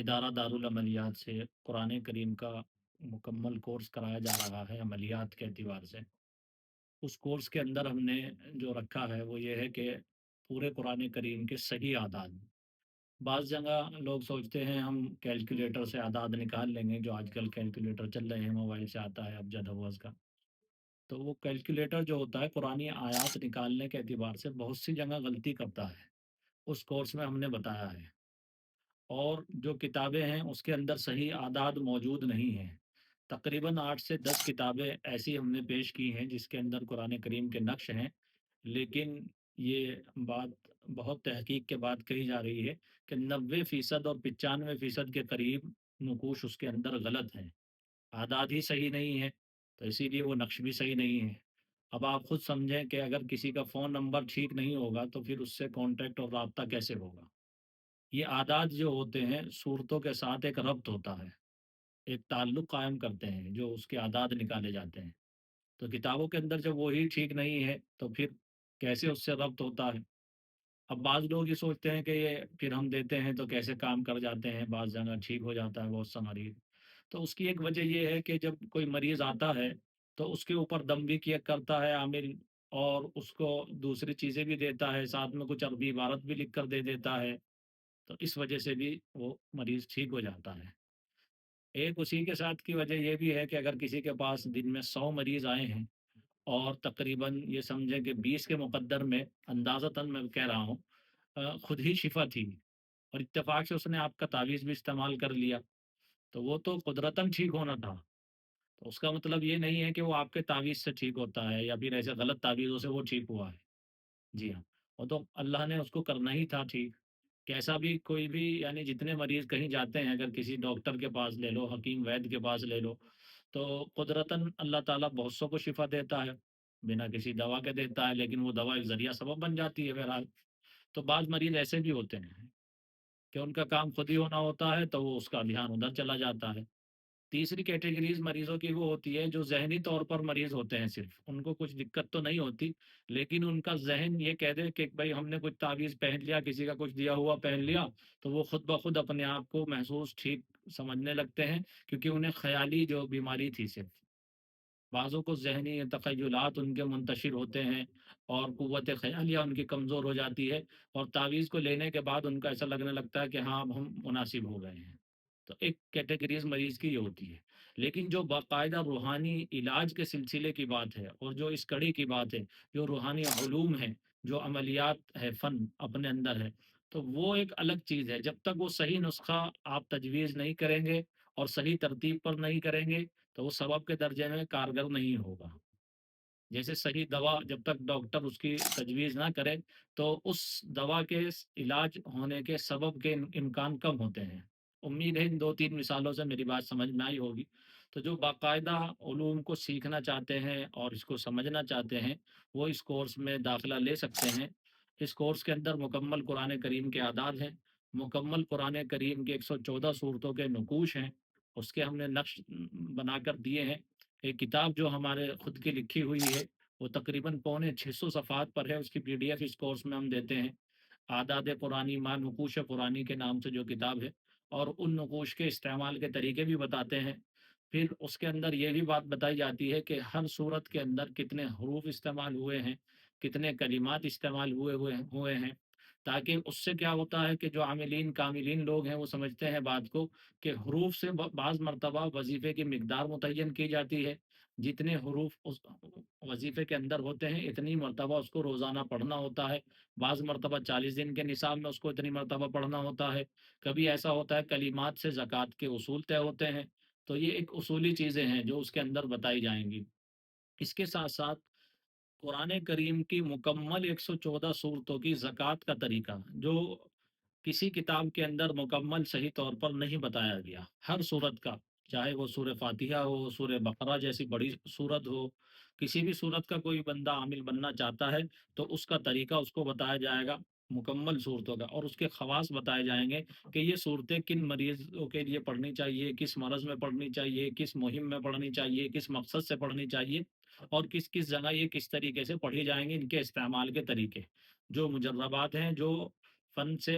ادارہ دارالعملیات سے قرآن کریم کا مکمل کورس کرایا جا رہا ہے عملیات کے اعتبار سے۔ اس کورس کے اندر ہم نے جو رکھا ہے وہ یہ ہے کہ پورے قرآن کریم کے صحیح اعداد۔ بعض جگہ لوگ سوچتے ہیں ہم کیلکولیٹر سے اعداد نکال لیں گے، جو آج کل کیلکولیٹر چل رہے ہیں موبائل سے آتا ہے ابجد حوض کا۔ تو وہ کیلکولیٹر جو ہوتا ہے قرآنی آیات نکالنے کے اعتبار سے بہت سی جگہ غلطی کرتا ہے، اس کورس میں ہم نے بتایا ہے۔ اور جو کتابیں ہیں اس کے اندر صحیح اعداد موجود نہیں ہیں۔ تقریباً 8 سے 10 کتابیں ایسی ہم نے پیش کی ہیں جس کے اندر قرآن کریم کے نقش ہیں، لیکن یہ بات بہت تحقیق کے بعد کہی جا رہی ہے کہ 90% اور 95% کے قریب نقوش اس کے اندر غلط ہیں، اعداد ہی صحیح نہیں ہے، تو اسی لیے وہ نقش بھی صحیح نہیں ہے۔ اب آپ خود سمجھیں کہ اگر کسی کا فون نمبر ٹھیک نہیں ہوگا تو پھر اس سے کانٹیکٹ اور رابطہ کیسے ہوگا؟ یہ عادات جو ہوتے ہیں صورتوں کے ساتھ ایک ربط ہوتا ہے، ایک تعلق قائم کرتے ہیں جو اس کے عادات نکالے جاتے ہیں۔ تو کتابوں کے اندر جب وہی ٹھیک نہیں ہے تو پھر کیسے اس سے ربط ہوتا ہے؟ اب بعض لوگ یہ سوچتے ہیں کہ یہ پھر ہم دیتے ہیں تو کیسے کام کر جاتے ہیں، بعض جگہ ٹھیک ہو جاتا ہے بہت سا مریض۔ تو اس کی ایک وجہ یہ ہے کہ جب کوئی مریض آتا ہے تو اس کے اوپر دم بھی کیا کرتا ہے عامل، اور اس کو دوسری چیزیں بھی دیتا ہے، ساتھ میں کچھ عربی عبارت بھی لکھ کر دے دیتا ہے، تو اس وجہ سے بھی وہ مریض ٹھیک ہو جاتا ہے۔ ایک اسی کے ساتھ کی وجہ یہ بھی ہے کہ اگر کسی کے پاس دن میں 100 مریض آئے ہیں اور تقریباً یہ سمجھیں کہ 20 کے مقدر میں اندازتاً میں کہہ رہا ہوں خود ہی شفا تھی، اور اتفاق سے اس نے آپ کا تعویذ بھی استعمال کر لیا، تو وہ تو قدرتاً ٹھیک ہونا تھا۔ تو اس کا مطلب یہ نہیں ہے کہ وہ آپ کے تعویذ سے ٹھیک ہوتا ہے یا پھر ایسے غلط تعویذوں سے وہ ٹھیک ہوا ہے۔ جی ہاں، وہ تو اللہ نے اس کو کرنا ہی تھا ٹھیک۔ کیسا بھی کوئی بھی یعنی جتنے مریض کہیں جاتے ہیں، اگر کسی ڈاکٹر کے پاس لے لو، حکیم وید کے پاس لے لو، تو قدرتاً اللہ تعالیٰ بہت سو کو شفا دیتا ہے، بنا کسی دوا کے دیتا ہے، لیکن وہ دوا ایک ذریعہ سبب بن جاتی ہے بہرحال۔ تو بعض مریض ایسے بھی ہوتے ہیں کہ ان کا کام خود ہی ہونا ہوتا ہے تو وہ اس کا دھیان ادھر چلا جاتا ہے۔ تیسری کیٹیگریز مریضوں کی وہ ہوتی ہے جو ذہنی طور پر مریض ہوتے ہیں، صرف ان کو کچھ دقت تو نہیں ہوتی، لیکن ان کا ذہن یہ کہہ دے کہ بھائی ہم نے کچھ تعویذ پہن لیا، کسی کا کچھ دیا ہوا پہن لیا، تو وہ خود بخود اپنے آپ کو محسوس ٹھیک سمجھنے لگتے ہیں، کیونکہ انہیں خیالی جو بیماری تھی صرف۔ بعضوں کو ذہنی تخیلات ان کے منتشر ہوتے ہیں اور قوت خیالیہ ان کی کمزور ہو جاتی ہے، اور تعویذ کو لینے کے بعد ان کا ایسا لگنے لگتا ہے کہ ہاں اب ہم مناسب ہو گئے ہیں۔ تو ایک کیٹیگریز مریض کی یہ ہوتی ہے، لیکن جو باقاعدہ روحانی علاج کے سلسلے کی بات ہے اور جو اس کڑی کی بات ہے، جو روحانی علوم ہے، جو عملیات ہے، فن اپنے اندر ہے، تو وہ ایک الگ چیز ہے۔ جب تک وہ صحیح نسخہ آپ تجویز نہیں کریں گے اور صحیح ترتیب پر نہیں کریں گے تو وہ سبب کے درجے میں کارگر نہیں ہوگا۔ جیسے صحیح دوا جب تک ڈاکٹر اس کی تجویز نہ کرے تو اس دوا کے علاج ہونے کے سبب کے امکان کم ہوتے ہیں۔ امید ہے ان 2-3 مثالوں سے میری بات سمجھ میں آئی ہوگی۔ تو جو باقاعدہ علوم کو سیکھنا چاہتے ہیں اور اس کو سمجھنا چاہتے ہیں وہ اس کورس میں داخلہ لے سکتے ہیں۔ اس کورس کے اندر مکمل قرآن کریم کے اعداد ہیں، مکمل قرآن کریم کے 114 صورتوں کے نقوش ہیں، اس کے ہم نے نقش بنا کر دیے ہیں۔ ایک کتاب جو ہمارے خود کی لکھی ہوئی ہے وہ تقریباً پونے 600 صفحات پر ہے، اس کی پی ڈی ایف اس کورس میں ہم دیتے ہیں۔ اعداد قرآنی ماں نقوش قرآنی کے نام سے جو کتاب ہے، اور ان نقوش کے استعمال کے طریقے بھی بتاتے ہیں۔ پھر اس کے اندر یہ بھی بات بتائی جاتی ہے کہ ہر صورت کے اندر کتنے حروف استعمال ہوئے ہیں، کتنے کلمات استعمال ہوئے ہیں، تاکہ اس سے کیا ہوتا ہے کہ جو عاملین کاملین لوگ ہیں وہ سمجھتے ہیں بات کو کہ حروف سے بعض مرتبہ وظیفے کی مقدار متعین کی جاتی ہے، جتنے حروف اس وظیفے کے اندر ہوتے ہیں اتنی مرتبہ اس کو روزانہ پڑھنا ہوتا ہے، بعض مرتبہ 40 دن کے نصاب میں اس کو اتنی مرتبہ پڑھنا ہوتا ہے۔ کبھی ایسا ہوتا ہے کلمات سے زکوٰۃ کے اصول طے ہوتے ہیں۔ تو یہ ایک اصولی چیزیں ہیں جو اس کے اندر بتائی جائیں گی۔ اس کے ساتھ ساتھ قرآن کریم کی مکمل 114 صورتوں کی زکوٰۃ کا طریقہ جو کسی کتاب کے اندر مکمل صحیح طور پر نہیں بتایا گیا، ہر صورت کا، چاہے وہ سورہ فاتحہ ہو، سورہ بقرہ جیسی بڑی صورت ہو، کسی بھی صورت کا کوئی بندہ عامل بننا چاہتا ہے تو اس کا طریقہ اس کو بتایا جائے گا مکمل صورتوں کا، اور اس کے خواص بتائے جائیں گے کہ یہ صورتیں کن مریضوں کے لیے پڑھنی چاہیے، کس مرض میں پڑھنی چاہیے، کس مہم میں پڑھنی چاہیے، کس مقصد سے پڑھنی چاہیے، اور کس کس جگہ یہ کس طریقے سے پڑھی جائیں گی، ان کے استعمال کے طریقے جو مجربات ہیں، جو فن سے